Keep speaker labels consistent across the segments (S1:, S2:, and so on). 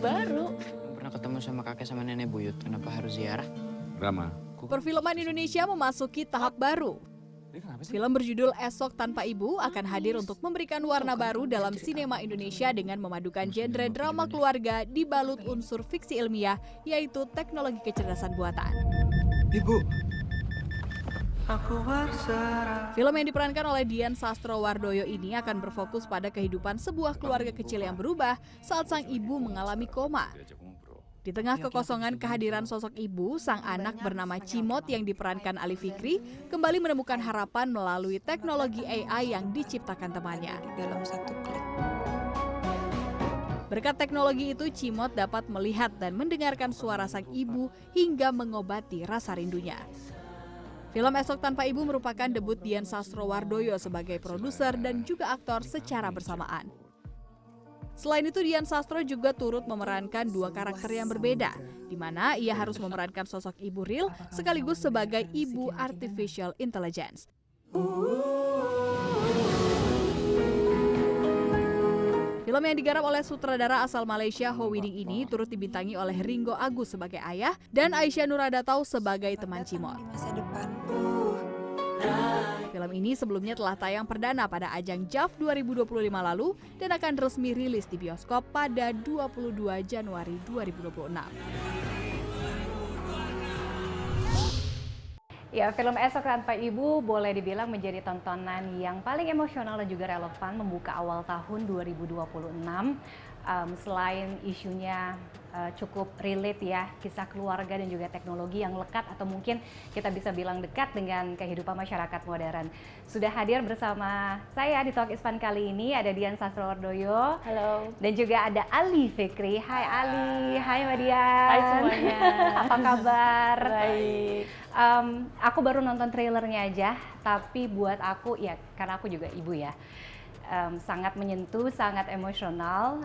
S1: baru.
S2: Pernah ketemu sama kakek sama nenek buyut, kenapa harus ziarah?
S3: Rama.
S4: Perfilman Indonesia memasuki tahap baru. Film berjudul Esok Tanpa Ibu akan hadir untuk memberikan warna baru dalam sinema Indonesia dengan memadukan genre drama keluarga dibalut unsur fiksi ilmiah, yaitu teknologi kecerdasan buatan.
S3: Ibu.
S4: Film yang diperankan oleh Dian Sastrowardoyo ini akan berfokus pada kehidupan sebuah keluarga kecil yang berubah saat sang ibu mengalami koma. Di tengah kekosongan kehadiran sosok ibu, sang anak bernama Cimot yang diperankan Ali Fikri kembali menemukan harapan melalui teknologi AI yang diciptakan temannya.
S1: Dalam satu klik.
S4: Berkat teknologi itu, Cimot dapat melihat dan mendengarkan suara sang ibu hingga mengobati rasa rindunya. Film Esok Tanpa Ibu merupakan debut Dian Sastrowardoyo sebagai produser dan juga aktor secara bersamaan. Selain itu, Dian Sastro juga turut memerankan dua karakter yang berbeda, di mana ia harus memerankan sosok ibu real sekaligus sebagai ibu artificial intelligence. Film yang digarap oleh sutradara asal Malaysia Ho Widing ini turut dibintangi oleh Ringo Agus sebagai ayah dan Aisyah Nuradatau sebagai teman Cimot.
S1: Di masa depan.
S4: Film ini sebelumnya telah tayang perdana pada ajang JAV 2025 lalu dan akan resmi rilis di bioskop pada 22 Januari 2026.
S5: Ya, film Esok Tanpa Ibu boleh dibilang menjadi tontonan yang paling emosional dan juga relevan membuka awal tahun 2026. Selain isunya cukup relate ya, kisah keluarga dan juga teknologi yang lekat atau mungkin kita bisa bilang dekat dengan kehidupan masyarakat modern. Sudah hadir bersama saya di Talk Ispan kali ini ada Dian Sastrowardoyo.
S1: Halo.
S5: Dan juga ada Ali Fikri. Hai Ali, hai Mbak Dian.
S1: Hai semuanya.
S5: Apa kabar?
S1: Baik.
S5: Aku baru nonton trailernya aja, tapi buat aku ya, karena aku juga ibu ya, sangat menyentuh, sangat emosional.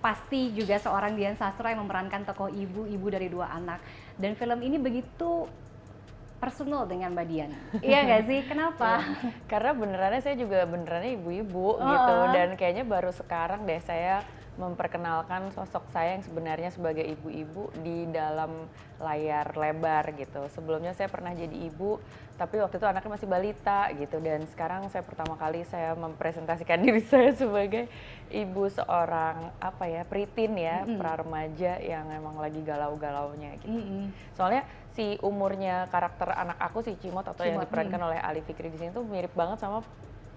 S5: Pasti juga seorang Dian Sastro yang memerankan tokoh ibu dari dua anak. Dan film ini begitu personal dengan Mbak Dian. Iya nggak sih? Kenapa?
S1: Karena benerannya saya juga benerannya ibu-ibu gitu, dan kayaknya baru sekarang deh saya memperkenalkan sosok saya yang sebenarnya sebagai ibu-ibu di dalam layar lebar gitu. Sebelumnya saya pernah jadi ibu, tapi waktu itu anaknya masih balita gitu, dan sekarang saya pertama kali saya mempresentasikan diri saya sebagai ibu seorang pritin ya, pra remaja yang emang lagi galau-galaunya gitu. Soalnya si umurnya karakter anak aku si Cimot atau yang diperankan oleh Ali Fikri di sini tuh mirip banget sama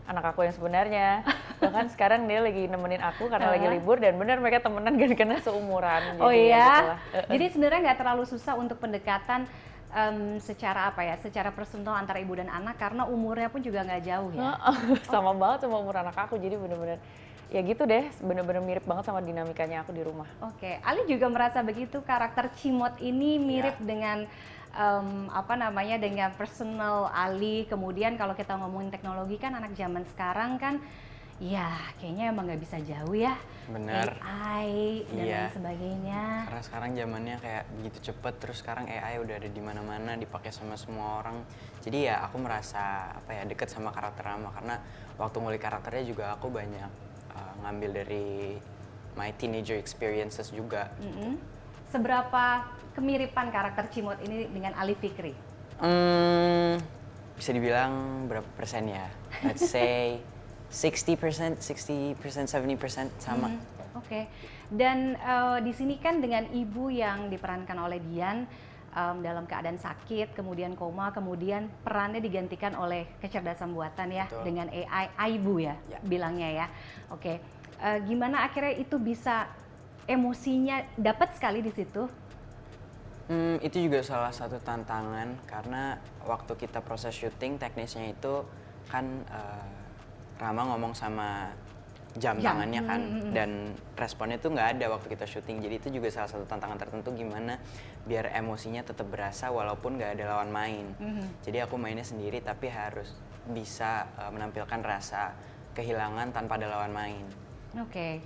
S1: anak aku yang sebenarnya. Bahkan sekarang dia lagi nemenin aku karena lagi libur, dan benar mereka temenan karena seumuran.
S5: Oh iya. Jadi sebenarnya nggak terlalu susah untuk pendekatan secara secara personal antara ibu dan anak karena umurnya pun juga nggak jauh ya.
S1: Sama banget sama umur anak aku, jadi bener-bener ya gitu deh, bener-bener mirip banget sama dinamikanya aku di rumah.
S5: Oke, Ali juga merasa begitu, karakter Cimot ini mirip dengan dengan personal Ali. Kemudian kalau kita ngomongin teknologi kan anak zaman sekarang kan ya kayaknya emang nggak bisa jauh ya.
S2: Bener.
S5: AI dan
S2: Iya.
S5: lain sebagainya.
S2: Karena sekarang zamannya kayak begitu cepet, terus sekarang AI udah ada di mana-mana, dipakai sama semua orang. Jadi ya aku merasa deket sama karakter Rama, karena waktu ngulik karakternya juga aku banyak ngambil dari my teenager experiences juga.
S5: Seberapa kemiripan karakter Cimot ini dengan Ali Fikri?
S2: Bisa dibilang berapa persen ya? Let's say 60%, 70% sama.
S5: Oke. Dan di sini kan dengan ibu yang diperankan oleh Dian dalam keadaan sakit, kemudian koma, kemudian perannya digantikan oleh kecerdasan buatan ya. Betul. Dengan AI, Aibu ya, bilangnya ya. Oke. Gimana akhirnya itu bisa emosinya dapat sekali di situ?
S2: Itu juga salah satu tantangan, karena waktu kita proses syuting teknisnya itu kan Rama ngomong sama jam tangannya kan, dan responnya tuh nggak ada waktu kita syuting. Jadi itu juga salah satu tantangan tertentu, gimana biar emosinya tetap berasa walaupun nggak ada lawan main. Jadi aku mainnya sendiri tapi harus bisa menampilkan rasa kehilangan tanpa ada lawan main.
S5: Oke.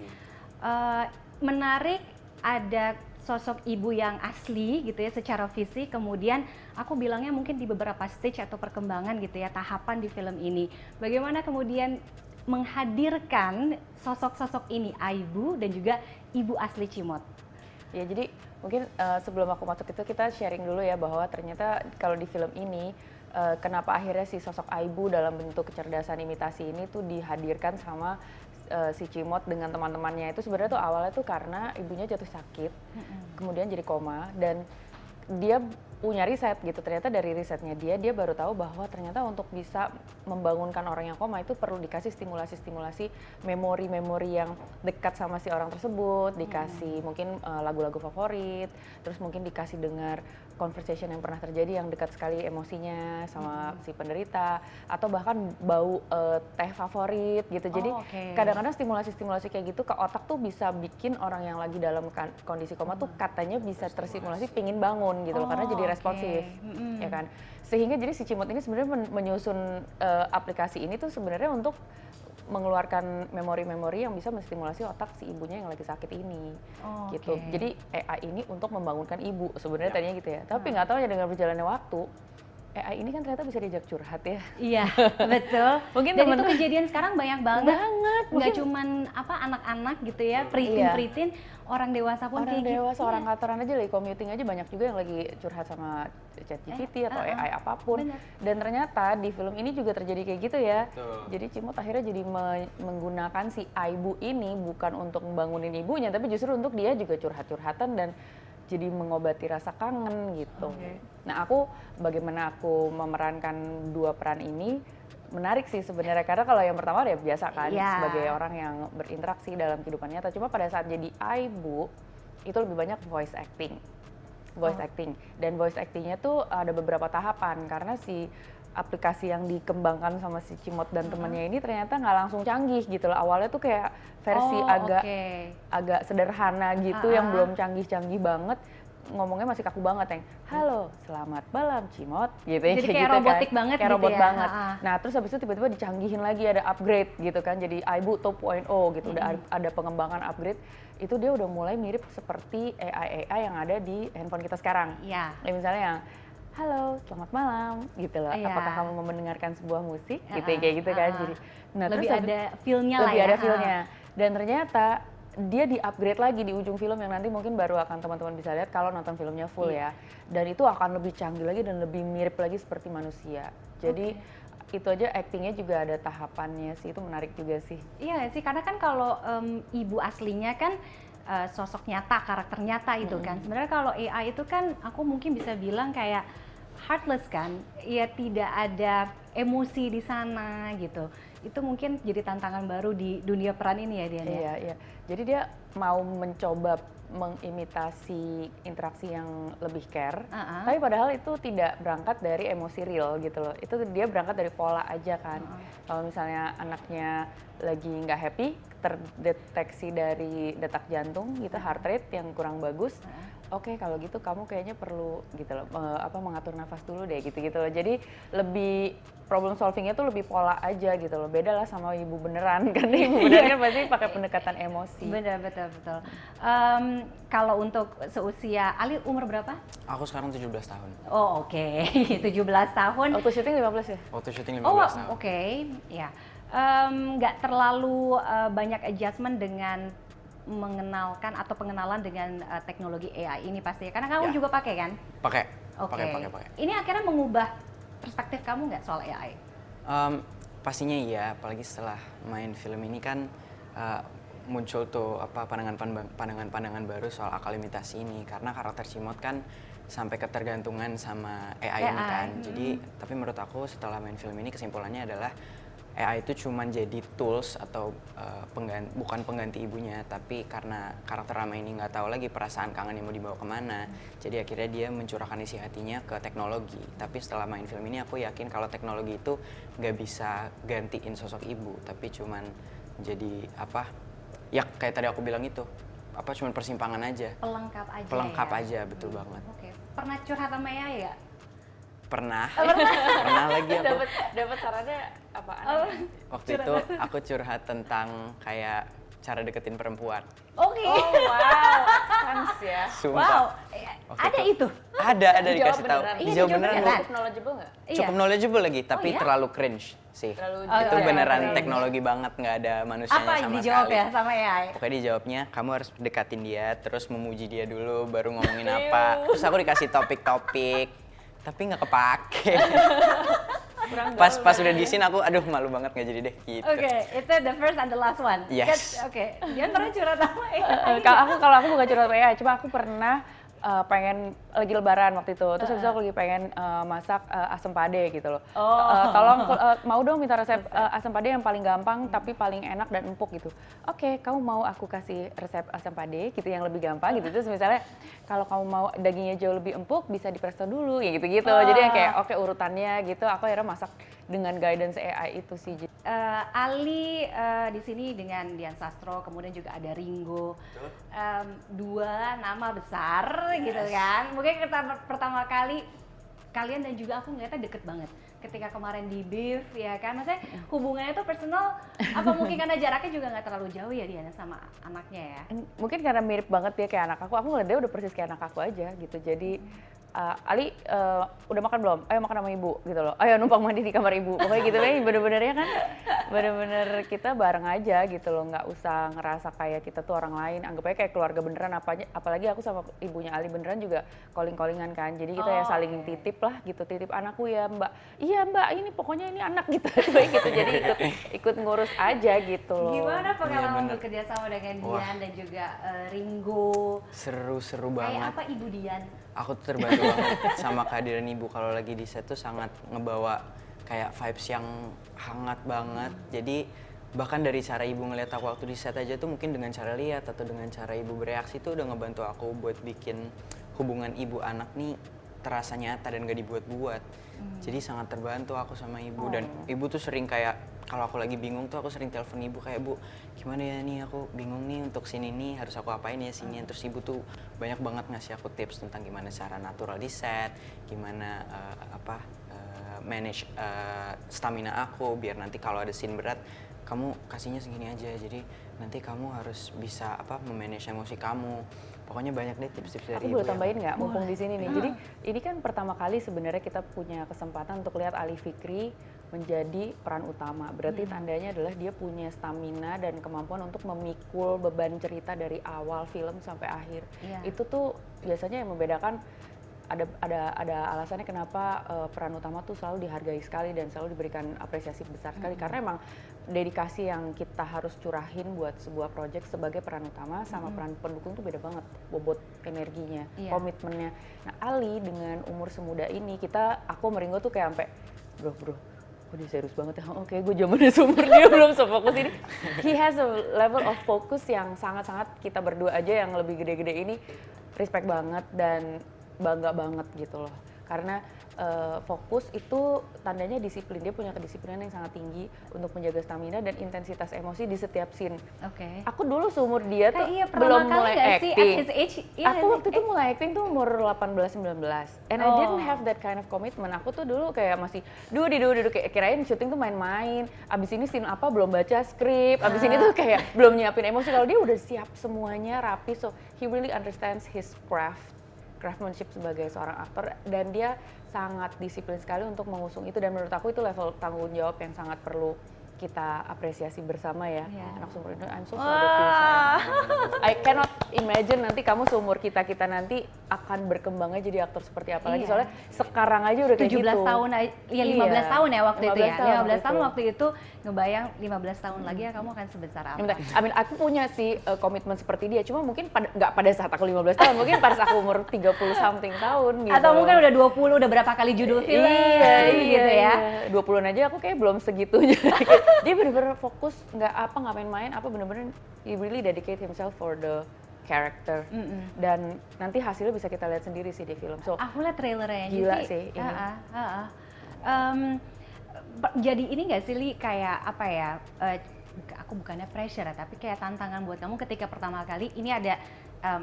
S5: Menarik, ada sosok ibu yang asli gitu ya secara fisik, kemudian aku bilangnya mungkin di beberapa stage atau perkembangan gitu ya, tahapan di film ini. Bagaimana kemudian menghadirkan sosok-sosok ini, Aibu dan juga ibu asli Cimot?
S1: Ya jadi mungkin sebelum aku masuk itu kita sharing dulu ya bahwa ternyata kalau di film ini kenapa akhirnya si sosok Aibu dalam bentuk kecerdasan imitasi ini tuh dihadirkan sama si Cimot dengan teman-temannya itu sebenarnya tuh awalnya tuh karena ibunya jatuh sakit, kemudian jadi koma dan dia punya riset gitu. Ternyata dari risetnya dia baru tahu bahwa ternyata untuk bisa membangunkan orang yang koma itu perlu dikasih stimulasi-stimulasi memori-memori yang dekat sama si orang tersebut, dikasih mungkin lagu-lagu favorit, terus mungkin dikasih dengar conversation yang pernah terjadi yang dekat sekali emosinya sama si penderita, atau bahkan bau teh favorit gitu. Jadi kadang-kadang stimulasi-stimulasi kayak gitu ke otak tuh bisa bikin orang yang lagi dalam kondisi koma tuh katanya bisa terstimulasi pingin bangun gitu loh, karena jadi responsif, ya kan. Sehingga jadi si Cimot ini sebenarnya menyusun aplikasi ini tuh sebenarnya untuk mengeluarkan memori-memori yang bisa menstimulasi otak si ibunya yang lagi sakit ini, gitu. Jadi AI ini untuk membangunkan ibu sebenarnya tadinya gitu ya. Tapi nggak tahu ya dengan berjalannya waktu, AI ini kan ternyata bisa diajak curhat ya.
S5: Iya, betul.
S1: Mungkin
S5: dan itu kejadian sekarang banyak banget. Nggak
S1: Mungkin
S5: cuman anak-anak gitu ya, pritin-pritin, orang dewasa pun kayak gitu.
S1: Orang kantoran aja lagi commuting aja banyak juga yang lagi curhat sama ChatGPT atau AI apapun.
S5: Bener.
S1: Dan ternyata di film ini juga terjadi kayak gitu ya.
S2: Betul.
S1: Jadi Cimot akhirnya jadi menggunakan si Aibu ini bukan untuk membangunin ibunya, tapi justru untuk dia juga curhat-curhatan dan jadi mengobati rasa kangen gitu. Nah bagaimana aku memerankan dua peran ini menarik sih sebenarnya, karena kalau yang pertama ya biasa kan sebagai orang yang berinteraksi dalam kehidupan nyata. Cuma pada saat jadi Aibu itu lebih banyak voice acting. Dan voice actingnya tuh ada beberapa tahapan karena si aplikasi yang dikembangkan sama si Cimot dan temannya ini ternyata nggak langsung canggih gitu loh. Awalnya tuh kayak versi agak sederhana gitu yang belum canggih-canggih banget. Ngomongnya masih kaku banget yang halo selamat malam Cimot gitu ya.
S5: Jadi kayak
S1: gitu
S5: robotik
S1: kan.
S5: banget
S1: kayak
S5: gitu
S1: robot
S5: ya.
S1: banget. Nah terus habis itu tiba-tiba dicanggihin lagi, ada upgrade gitu kan, jadi Aibu 2.0 gitu. Udah ada pengembangan upgrade, itu dia udah mulai mirip seperti AI yang ada di handphone kita sekarang.
S5: Iya.
S1: Kayak misalnya yang halo selamat malam gitu loh. Apakah kamu mau mendengarkan sebuah musik gitu kayak gitu kan. Jadi
S5: lebih ada feel-nya lah ya.
S1: Lebih ada feel-nya. Dan ternyata dia di-upgrade lagi di ujung film yang nanti mungkin baru akan teman-teman bisa lihat kalau nonton filmnya full ya. Dan itu akan lebih canggih lagi dan lebih mirip lagi seperti manusia. Jadi itu aja actingnya juga ada tahapannya sih, itu menarik juga sih.
S5: Iya sih, karena kan kalau ibu aslinya kan sosok nyata, karakter nyata itu kan. Sebenarnya kalau AI itu kan aku mungkin bisa bilang kayak heartless kan, ya tidak ada emosi di sana gitu. Itu mungkin jadi tantangan baru di dunia peran ini ya Dian.
S1: Iya. Jadi dia mau mencoba mengimitasi interaksi yang lebih care, tapi padahal itu tidak berangkat dari emosi real gitu loh. Itu dia berangkat dari pola aja kan. Kalau misalnya anaknya lagi nggak happy, terdeteksi dari detak jantung gitu, heart rate yang kurang bagus. Oke, kalau gitu kamu kayaknya perlu gitu loh, mengatur nafas dulu deh gitu loh. Jadi lebih problem solvingnya tuh lebih pola aja gitu loh. Beda lah sama ibu beneran kan, ibu beneran kan pasti pakai pendekatan emosi.
S5: Bener, betul. Kalau untuk seusia, Ali umur berapa?
S2: Aku sekarang 17 tahun.
S5: Oh oke. 17 tahun.
S1: Waktu syuting 15 ya?
S2: Waktu syuting 15 tahun.
S5: Oke. Ya. Nggak terlalu banyak adjustment dengan mengenalkan atau pengenalan dengan teknologi AI ini pasti, karena kamu juga pakai kan?
S2: Pakai.
S5: Pakai. Ini akhirnya mengubah perspektif kamu nggak soal AI?
S2: Pastinya iya, apalagi setelah main film ini kan muncul tuh pandangan-pandangan baru soal akal imitasi ini, karena karakter Cimot kan sampai ketergantungan sama AI ini kan. Jadi tapi menurut aku setelah main film ini kesimpulannya adalah AI itu cuma jadi tools atau bukan pengganti ibunya, tapi karena karakter Rama ini nggak tahu lagi perasaan kangen yang mau dibawa kemana, jadi akhirnya dia mencurahkan isi hatinya ke teknologi. Tapi setelah main film ini aku yakin kalau teknologi itu nggak bisa gantiin sosok ibu, tapi cuman jadi ya kayak tadi aku bilang itu, cuman persimpangan aja. Pelengkap aja, betul banget.
S5: Oke. Pernah curhat sama AI ya?
S2: Pernah lagi aku.
S1: Dapat sarannya apaan?
S2: Waktu itu aku curhat tentang kayak cara deketin perempuan.
S5: Oke.
S1: Oh wow, sans ya.
S2: Sumpah.
S5: Wow,
S2: Waktu
S5: ada itu.
S2: Ada dikasih tahu.
S1: beneran.
S5: Iya,
S2: Dijawab
S5: dijawab
S2: beneran.
S5: beneran.
S1: Cukup knowledgeable nggak?
S2: Cukup knowledgeable lagi, tapi
S5: ya?
S2: terlalu cringe sih.
S1: Terlalu
S2: Itu
S5: iya,
S2: beneran
S5: iya.
S2: teknologi banget, nggak ada manusianya
S5: Apa
S2: sama
S5: yang dijawab
S2: sekali.
S5: ya sama AI?
S2: Pokoknya dijawabnya, kamu harus dekatin dia, terus memuji dia dulu, baru ngomongin apa. Terus aku dikasih topik-topik, tapi nggak kepake. Pas udah di sini aku, aduh malu banget nggak jadi deh gitu.
S5: Oke, itu the first and the last one.
S2: Yes.
S5: Oke, dia pernah curhat sama AI.
S1: Kalau aku bukan curhat WA, cuma aku pernah pengen lagi lebaran waktu itu, terus habis itu aku lagi pengen masak asam pade gitu loh. Tolong mau dong minta resep asam pade yang paling gampang tapi paling enak dan empuk gitu. Oke, kamu mau aku kasih resep asam pade gitu yang lebih gampang gitu. Terus misalnya kalau kamu mau dagingnya jauh lebih empuk bisa di presto dulu ya gitu-gitu. Jadi yang kayak oke urutannya gitu, aku akhirnya masak dengan guidance AI itu sih.
S5: Ali di sini dengan Dian Sastro, kemudian juga ada Ringo. Dua nama besar gitu kan. Mungkin kita pertama kali kalian dan juga aku ngeliatnya deket banget. Ketika kemarin di Beef ya kan, maksudnya hubungannya tuh personal, apa mungkin karena jaraknya juga nggak terlalu jauh ya Diana sama anaknya ya?
S1: Mungkin karena mirip banget dia kayak anak aku ngeliat dia udah persis kayak anak aku aja gitu. Jadi Ali udah makan belum? Ayo makan sama ibu gitu loh. Ayo numpang mandi di kamar ibu. Pokoknya gitu deh, bener-benernya kan bener-bener kita bareng aja gitu loh. Nggak usah ngerasa kayak kita tuh orang lain. Anggap aja kayak keluarga beneran. Apalagi aku sama ibunya Ali beneran juga calling-callingan kan. Jadi kita ya saling titip lah gitu. Titip anakku ya mbak. Iya mbak, ini pokoknya ini anak gitu. Gitu. Jadi ikut ngurus aja gitu loh.
S5: Gimana pengalaman
S2: bener.
S5: bekerja sama dengan
S2: Wah.
S5: Dian dan juga Ringo?
S2: Seru
S5: Kayak
S2: banget.
S5: apa Ibu Dian?
S2: Aku tuh terbantu banget sama kehadiran ibu. Kalau lagi di set tuh sangat ngebawa kayak vibes yang hangat banget. Jadi bahkan dari cara ibu ngeliat aku waktu di set aja tuh mungkin dengan cara lihat atau dengan cara ibu bereaksi tuh udah ngebantu aku buat bikin hubungan ibu anak nih terasa nyata dan gak dibuat-buat. Jadi sangat terbantu aku sama ibu. Dan ibu tuh sering kayak kalau aku lagi bingung tuh aku sering telepon ibu kayak, Bu gimana ya nih aku bingung nih untuk sini nih harus aku apain ya sini. Terus ibu tuh banyak banget ngasih aku tips tentang gimana cara natural di set, gimana manage stamina aku biar nanti kalau ada scene berat kamu kasihnya segini aja. Jadi nanti kamu harus bisa memanage emosi kamu. Pokoknya banyak deh tips-tips dari
S1: Aku
S2: ibu.
S1: boleh tambahin nggak, mumpung di sini nih. Jadi ini kan pertama kali sebenarnya kita punya kesempatan untuk lihat Ali Fikri menjadi peran utama. Berarti tandanya adalah dia punya stamina dan kemampuan untuk memikul beban cerita dari awal film sampai akhir.
S5: Iya.
S1: Itu tuh biasanya yang membedakan ada alasannya kenapa peran utama tuh selalu dihargai sekali dan selalu diberikan apresiasi besar sekali karena emang dedikasi yang kita harus curahin buat sebuah project sebagai peran utama sama peran pendukung tuh beda banget bobot energinya, komitmennya. Nah Ali dengan umur semuda ini aku Meringo tuh kayak sampai bro kok dia serius banget ya, oke gue zamannya seumur dia belum sefokus ini. He has a level of focus yang sangat-sangat kita berdua aja yang lebih gede-gede ini respect banget dan bangga banget gitu loh. Karena fokus itu tandanya disiplin, dia punya kedisiplinan yang sangat tinggi untuk menjaga stamina dan intensitas emosi di setiap scene.
S5: Oke.
S1: Aku dulu seumur dia tuh
S5: Iya,
S1: belum
S5: pertama kali
S1: mulai
S5: nggak sih at
S1: acting.
S5: his age? Iya,
S1: Aku waktu itu mulai acting tuh umur 18-19. And I didn't have that kind of commitment. Aku tuh dulu kayak masih duduk kayak kirain syuting tuh main-main. Abis ini scene apa belum baca skrip. Abis ini tuh kayak belum nyiapin emosi. Kalau dia udah siap semuanya rapi. So he really understands his craftsmanship sebagai seorang aktor. Dan dia sangat disiplin sekali untuk mengusung itu. Dan menurut aku itu level tanggung jawab yang sangat perlu kita apresiasi bersama ya. Anak seumur itu, I'm so proud of you. I cannot imagine nanti kamu seumur kita nanti akan berkembangnya jadi aktor seperti apa lagi. Soalnya sekarang aja udah kayak
S5: 17
S1: gitu.
S5: tahun, ya 15 tahun ya waktu itu ya. 15 tahun
S1: itu.
S5: waktu itu ngebayang 15 tahun lagi ya kamu akan sebesar apa.
S1: I mean, aku punya sih komitmen seperti dia. Cuma mungkin nggak pada saat aku 15 tahun. Mungkin pada saat aku umur 30 something tahun gitu.
S5: Atau mungkin udah 20, udah berapa kali judul film gitu ya.
S1: 20-an aja aku kayak belum segitunya. Dia bener-bener fokus, nggak main-main, bener-bener he really dedicate himself for the character. Dan nanti hasilnya bisa kita lihat sendiri sih di film. So
S5: Aku lihat trailernya
S1: gila sih ini.
S5: Jadi ini nggak sih Li, kayak apa ya, aku bukannya pressure ya, tapi kayak tantangan buat kamu ketika pertama kali ini ada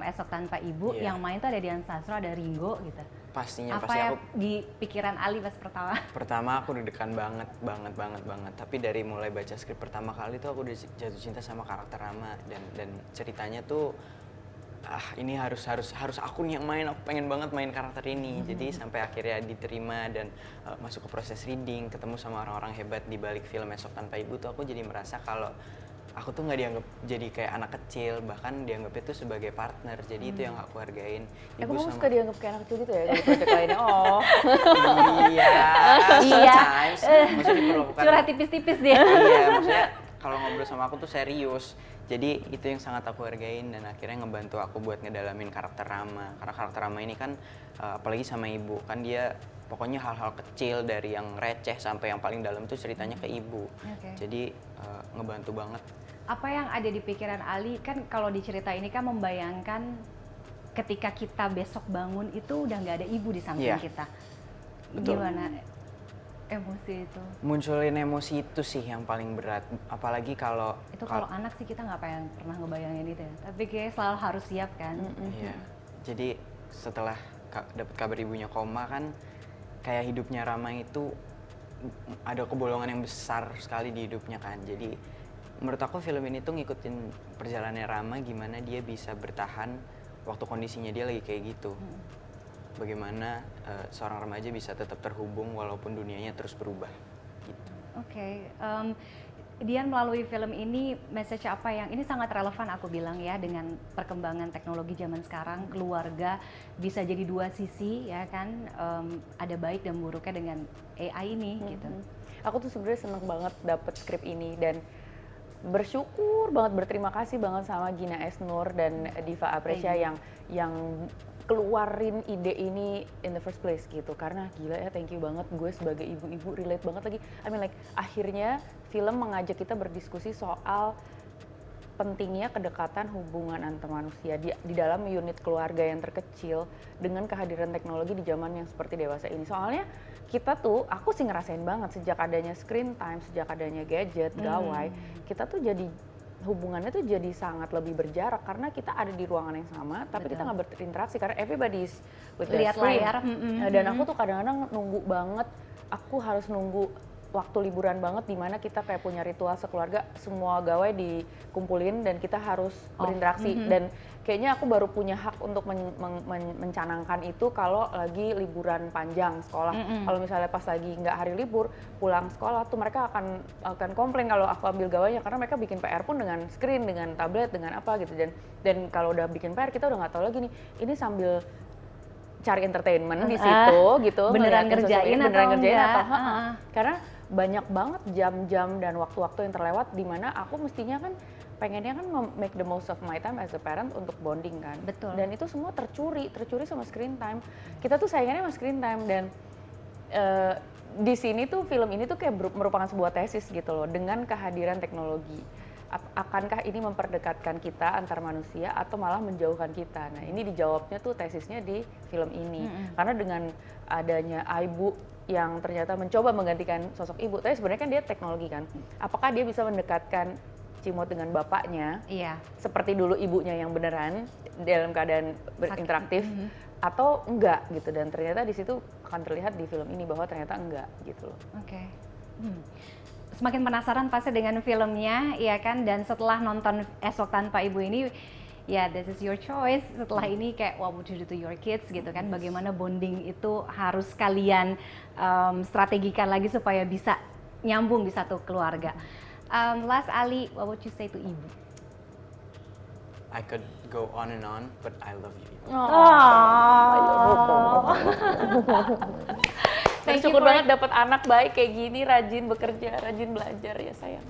S5: Esok Tanpa Ibu, yang main tuh ada Dian Sastro, ada Ringo gitu.
S2: Pastinya,
S5: Apa
S2: pasti
S5: yang
S2: aku
S5: di pikiran Ali pas pertama?
S2: pertama aku deg-degan banget. Tapi dari mulai baca skrip pertama kali tuh aku udah jatuh cinta sama karakter Rama, dan ceritanya tuh ini harus aku nih yang main, aku pengen banget main karakter ini. Jadi sampai akhirnya diterima dan masuk ke proses reading, ketemu sama orang-orang hebat di balik film Esok Tanpa Ibu tuh aku jadi merasa kalau aku tuh nggak dianggap jadi kayak anak kecil, bahkan dianggapnya tuh sebagai partner. Jadi itu yang aku hargain.
S1: Aku suka dianggap kayak anak kecil gitu ya, di project lainnya. Oh.
S2: Iya. Sometimes. Maksudnya diperlakukan.
S5: Curhat tipis-tipis dia.
S2: Iya, maksudnya kalau ngobrol sama aku tuh serius. Jadi itu yang sangat aku hargain dan akhirnya ngebantu aku buat ngedalamin karakter Rama. Karena karakter Rama ini kan apalagi sama ibu, kan dia pokoknya hal-hal kecil dari yang receh sampai yang paling dalam tuh ceritanya ke ibu. Jadi ngebantu banget.
S5: Apa yang ada di pikiran Ali, kan kalau di cerita ini kan membayangkan ketika kita besok bangun itu udah nggak ada ibu di samping kita.
S2: Betul.
S5: Gimana emosi itu?
S2: Munculin emosi itu sih yang paling berat, apalagi kalau
S5: anak sih kita nggak pernah ngebayangin itu ya, tapi kayak selalu harus siap kan.
S2: Iya. Jadi setelah dapat kabar ibunya koma kan, kayak hidupnya Rama itu ada kebolongan yang besar sekali di hidupnya kan. Jadi menurut aku film ini tuh ngikutin perjalanannya Rama, gimana dia bisa bertahan waktu kondisinya dia lagi kayak gitu. Bagaimana seorang remaja bisa tetap terhubung walaupun dunianya terus berubah gitu.
S5: Dian, melalui film ini message apa yang ini sangat relevan aku bilang ya, dengan perkembangan teknologi zaman sekarang, keluarga bisa jadi dua sisi ya kan, ada baik dan buruknya dengan AI ini gitu.
S1: Aku tuh sebenarnya seneng banget dapet skrip ini dan bersyukur banget, berterima kasih banget sama Gina Esnur dan Diva Aprecia yang keluarin ide ini in the first place gitu. Karena gila ya, thank you banget, gue sebagai ibu-ibu relate banget lagi. I mean like akhirnya film mengajak kita berdiskusi soal pentingnya kedekatan hubungan antar manusia di dalam unit keluarga yang terkecil dengan kehadiran teknologi di zaman yang seperti dewasa ini. Soalnya kita tuh, aku sih ngerasain banget sejak adanya screen time, sejak adanya gadget, gawai, kita tuh jadi hubungannya tuh jadi sangat lebih berjarak karena kita ada di ruangan yang sama, tapi kita nggak berinteraksi karena everybody's with their screen.
S5: Layar.
S1: Dan aku tuh kadang-kadang nunggu banget, aku harus nunggu waktu liburan banget di mana kita kayak punya ritual sekeluarga, semua gawai dikumpulin dan kita harus berinteraksi. Dan kayaknya aku baru punya hak untuk mencanangkan itu kalau lagi liburan panjang sekolah. Kalau misalnya pas lagi nggak hari libur, pulang sekolah tuh mereka akan komplain kalau aku ambil gawainya karena mereka bikin PR pun dengan screen, dengan tablet, dengan apa gitu. Dan kalau udah bikin PR kita udah nggak tahu lagi nih, ini sambil cari entertainment di situ gitu,
S5: beneran ngerjain atau
S1: karena banyak banget jam-jam dan waktu-waktu yang terlewat di mana aku mestinya kan pengennya kan make the most of my time as a parent untuk bonding kan.
S5: Betul.
S1: Dan itu semua tercuri sama screen time. Kita tuh sayangannya sama screen time dan di sini tuh film ini tuh kayak merupakan sebuah tesis gitu loh, dengan kehadiran teknologi. Akankah ini memperdekatkan kita antar manusia atau malah menjauhkan kita? Nah ini dijawabnya tuh tesisnya di film ini. Karena dengan adanya iBu yang ternyata mencoba menggantikan sosok ibu, tapi sebenarnya kan dia teknologi kan. Apakah dia bisa mendekatkan Cimot dengan bapaknya?
S5: Iya.
S1: Seperti dulu ibunya yang beneran dalam keadaan berinteraktif atau enggak gitu, dan ternyata di situ akan terlihat di film ini bahwa ternyata enggak gitu loh.
S5: Semakin penasaran pasti dengan filmnya ya kan, dan setelah nonton Esok Tanpa Ibu ini ya this is your choice. Setelah ini kayak what would you do to your kids gitu kan, bagaimana bonding itu harus kalian strategikan lagi supaya bisa nyambung di satu keluarga. Last Ali, what would you say to Ibu?
S2: I could go on and on, but I love you.
S1: Bersyukur banget dapat anak baik kayak gini, rajin bekerja, rajin belajar ya sayang.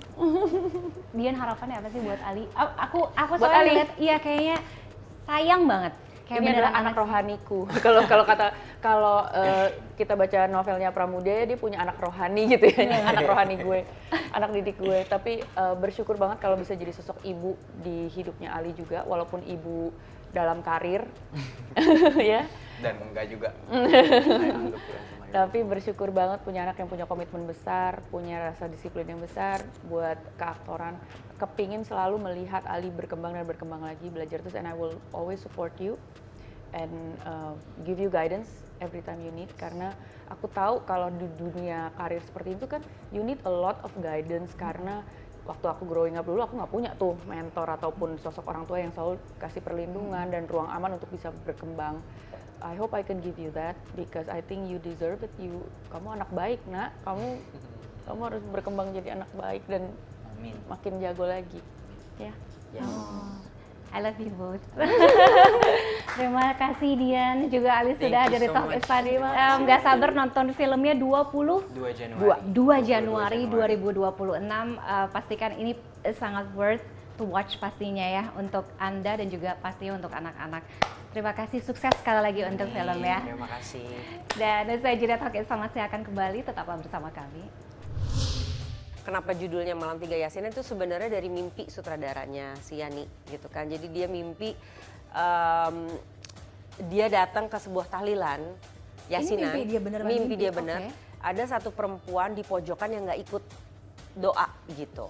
S5: Dian, harapannya apa sih buat Ali? Aku
S1: Buat
S5: soalnya
S1: Ali?
S5: lihat, iya kayaknya sayang banget. Kayak
S1: Ini adalah anak rohaniku. Kalau kita baca novelnya Pramudia, dia punya anak rohani gitu ya, anak rohani gue, anak didik gue. Tapi bersyukur banget kalau bisa jadi sosok ibu di hidupnya Ali juga, walaupun ibu dalam karir, ya.
S2: Dan enggak juga. Saya anggap ya sama ibu.
S1: Tapi bersyukur banget punya anak yang punya komitmen besar, punya rasa disiplin yang besar buat keaktoran. Kepingin selalu melihat Ali berkembang dan berkembang lagi, belajar terus, and I will always support you and give you guidance every time you need, karena aku tahu kalau di dunia karir seperti itu kan you need a lot of guidance, karena waktu aku growing up dulu aku nggak punya tuh mentor ataupun sosok orang tua yang selalu kasih perlindungan dan ruang aman untuk bisa berkembang. I hope I can give you that because I think you deserve it. Kamu anak baik, Nak. Kamu harus berkembang jadi anak baik dan
S2: Amin.
S1: makin jago lagi. Ya.
S2: Yes.
S5: I love you both. Terima kasih Dian, juga Ali
S2: Thank
S5: sudah
S2: you
S5: dari
S2: so
S5: Talk
S2: much.
S5: Inspire.
S2: Terima kasih.
S5: Nggak sabar nonton filmnya
S2: 2 Januari.
S5: 2 Januari 2026. Pastikan ini sangat worth to watch pastinya ya untuk Anda dan juga pasti untuk anak-anak. Terima kasih, sukses sekali lagi untuk film ya.
S2: Terima kasih.
S5: Dan saya Jeda Talk Inspire masih akan kembali, tetaplah bersama kami.
S3: Kenapa judulnya Malam 3 Yasinan itu sebenarnya dari mimpi sutradaranya si Yani gitu kan. Jadi dia mimpi dia datang ke sebuah tahlilan Yasinan.
S5: mimpi dia beneran
S3: Mimpi
S5: mimpi,
S3: dia bener.
S5: oke.
S3: Ada satu perempuan di pojokan yang nggak ikut doa gitu.